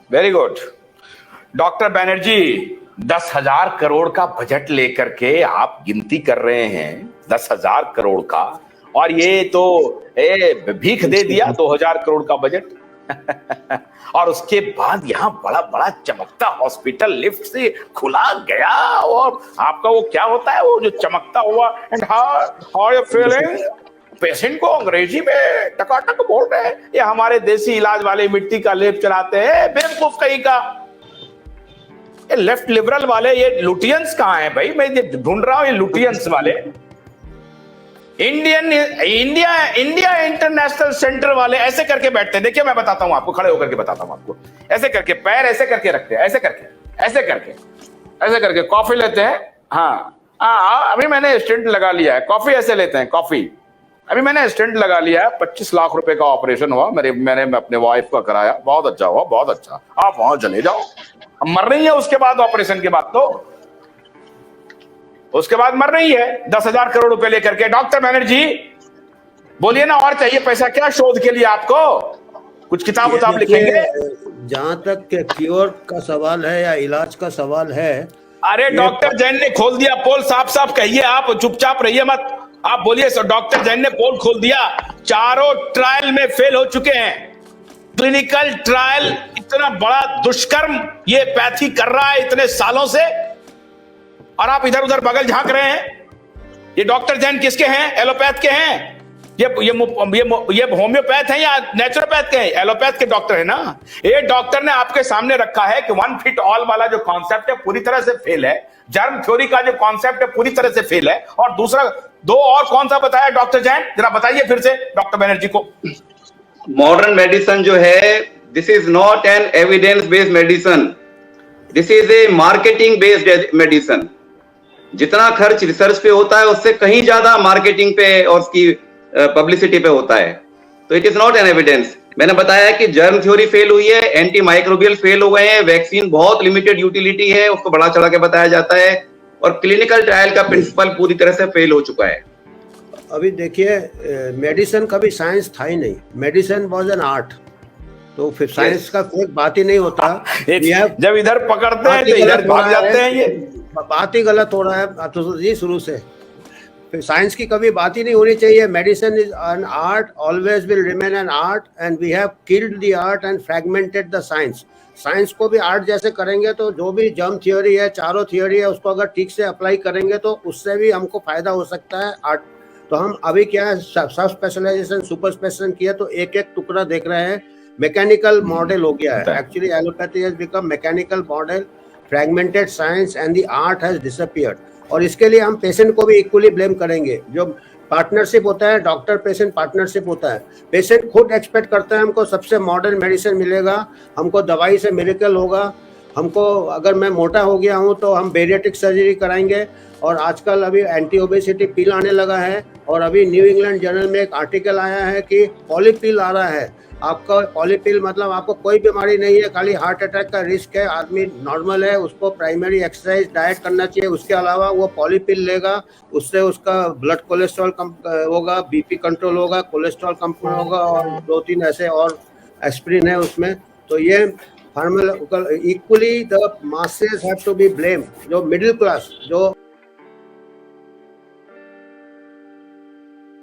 Very good. Doctor Banerjee, 10,000 crore का budget लेकर के आप गिनती कर रहे हैं, 10,000 करोड़ का, और ये तो भीख दे दिया 2,000 करोड़ का बजट। और उसके बाद यहाँ बड़ा बड़ा चमकता हॉस्पिटल लिफ्ट से खुला गया, और आपका वो क्या होता है, वो जो चमकता हुआ, and how you feeling, patient को अंग्रेजी में टकाटक बोल रहे हैं। ये हमारे देसी इलाज वाले मिट्टी का लेप चलाते हैं, बेवकूफ कहीं का। ये लेफ्ट लिबरल वाले, ये लुटियंस कहाँ हैं भाई? मैं ये ढूंढ रहा हूं, ये लुटियंस वाले। इंडिया इंटरनेशनल सेंटर वाले ऐसे करके बैठते हैं। देखिए मैं बताता हूं आपको, खड़े होकर के बताता हूं आपको। ऐसे करके पैर ऐसे करके रखते हैं, ऐसे करके कॉफी लेते हैं। हाँ, अभी मैंने स्टेंट लगा लिया है। कॉफी ऐसे लेते हैं, कॉफी। अभी मैंने स्टेंट लगा लिया है, 25 लाख रुपए का ऑपरेशन हुआ, मैंने अपने वाइफ का कराया, बहुत अच्छा हुआ, बहुत अच्छा। आप वहां चले जाओ, मर रही है उसके बाद, ऑपरेशन के बाद, तो उसके बाद मर रही है 10,000 करोड़ रुपए लेकर के। डॉक्टर बैनर्जी बोलिए ना, और चाहिए पैसा क्या शोध के लिए आपको? कुछ किताब उताब लिखेंगे? जहां तक क्योर का सवाल है या इलाज का सवाल है, अरे डॉक्टर जैन ने खोल दिया पोल, साफ कहिए, आप चुपचाप रहिए मत, आप बोलिए। डॉक्टर जैन ने पोल खोल दिया, चारों ट्रायल में फेल हो चुके हैं। क्लिनिकल ट्रायल, इतना बड़ा दुष्कर्म ये पैथी कर रहा है इतने सालों से, और आप इधर उधर बगल झांक रहे हैं। ये डॉक्टर जैन किसके हैं? एलोपैथ के हैं? ये होम्योपैथ हैं या नेचुरोपैथ के हैं? एलोपैथ के डॉक्टर है ना। ये डॉक्टर ने आपके सामने रखा है कि 1 फिट ऑल वाला जो कॉन्सेप्ट है पूरी तरह से फेल है, जर्म थ्योरी का जो कॉन्सेप्ट है पूरी तरह से फेल है, और दूसरा दो और कौन सा बताया डॉक्टर जैन? जरा बताइए फिर से डॉक्टर बनर्जी को। मॉडर्न मेडिसिन जो है, this is not an evidence based medicine, this is a marketing based medicine. जितना खर्च रिसर्च पे होता है उससे कहीं ज्यादा मार्केटिंग पे और उसकी पब्लिसिटी पे होता है, तो it is not an evidence. मैंने बताया कि जर्म थ्योरी फेल हुई है, एंटी माइक्रोबियल फेल हो गए हैं, वैक्सीन बहुत लिमिटेड यूटिलिटी है, उसको बढ़ा चढ़ा के बताया जाता है, और क्लिनिकल ट्रायल का प्रिंसिपल पूरी तरह से फेल हो चुका है। अभी देखिए, मेडिसिन कभी साइंस था ही नहीं, मेडिसिन वाज एन आर्ट, तो फिर साइंस का कोई बात ही नहीं होता। जब इधर पकड़ते हैं तो इधर भाग जाते हैं, ये बात ही गलत हो रहा है तो जी शुरू से। फिर साइंस की कभी बात ही नहीं होनी चाहिए। Medicine is an art, always will remain an art, and we have killed the art and fragmented the science. Science को भी आर्ट जैसे करेंगे तो जो भी जर्म थ्योरी है, चारों थ्योरी है, उसको अगर ठीक से अप्लाई करेंगे तो उससे भी हमको फायदा हो सकता है आर्ट। तो हम अभी क्या है, सब स्पेशलाइजेशन सुपर स्पेशलाइजेशन किया तो एक एक टुकड़ा देख रहे हैं, मैकेनिकल मॉडल हो गया है। Actually allopathy has become mechanical model, fragmented science, and the art has disappeared. और इसके लिए हम पेशेंट को भी इक्वली ब्लेम करेंगे। जो पार्टनरशिप होता है, डॉक्टर पेशेंट पार्टनरशिप होता है, पेशेंट खुद एक्सपेक्ट करता है हमको सबसे मॉडर्न मेडिसिन मिलेगा, हमको दवाई से मिरेकल होगा, हमको अगर मैं मोटा हो गया हूँ तो हम बेरिएट्रिक सर्जरी कराएंगे। और आजकल अभी एंटी ओबेसिटी पिल आने लगा है, और अभी न्यू इंग्लैंड जर्नल में एक आर्टिकल आया है कि पॉलीपिल आ रहा है। आपका पॉलीपिल मतलब आपको कोई बीमारी नहीं है, खाली हार्ट अटैक का रिस्क है, आदमी नॉर्मल है, उसको प्राइमरी एक्सरसाइज डाइट करना चाहिए, उसके अलावा वो पॉलीपिल लेगा, उससे उसका ब्लड कोलेस्ट्रॉल कम होगा, बीपी कंट्रोल होगा, कोलेस्ट्रॉल कंट्रोल होगा, और 2-3 ऐसे और एस्पिरिन है उसमें। तो ये pharmaceutical equally the masses have to be blame. जो मिडिल क्लास, जो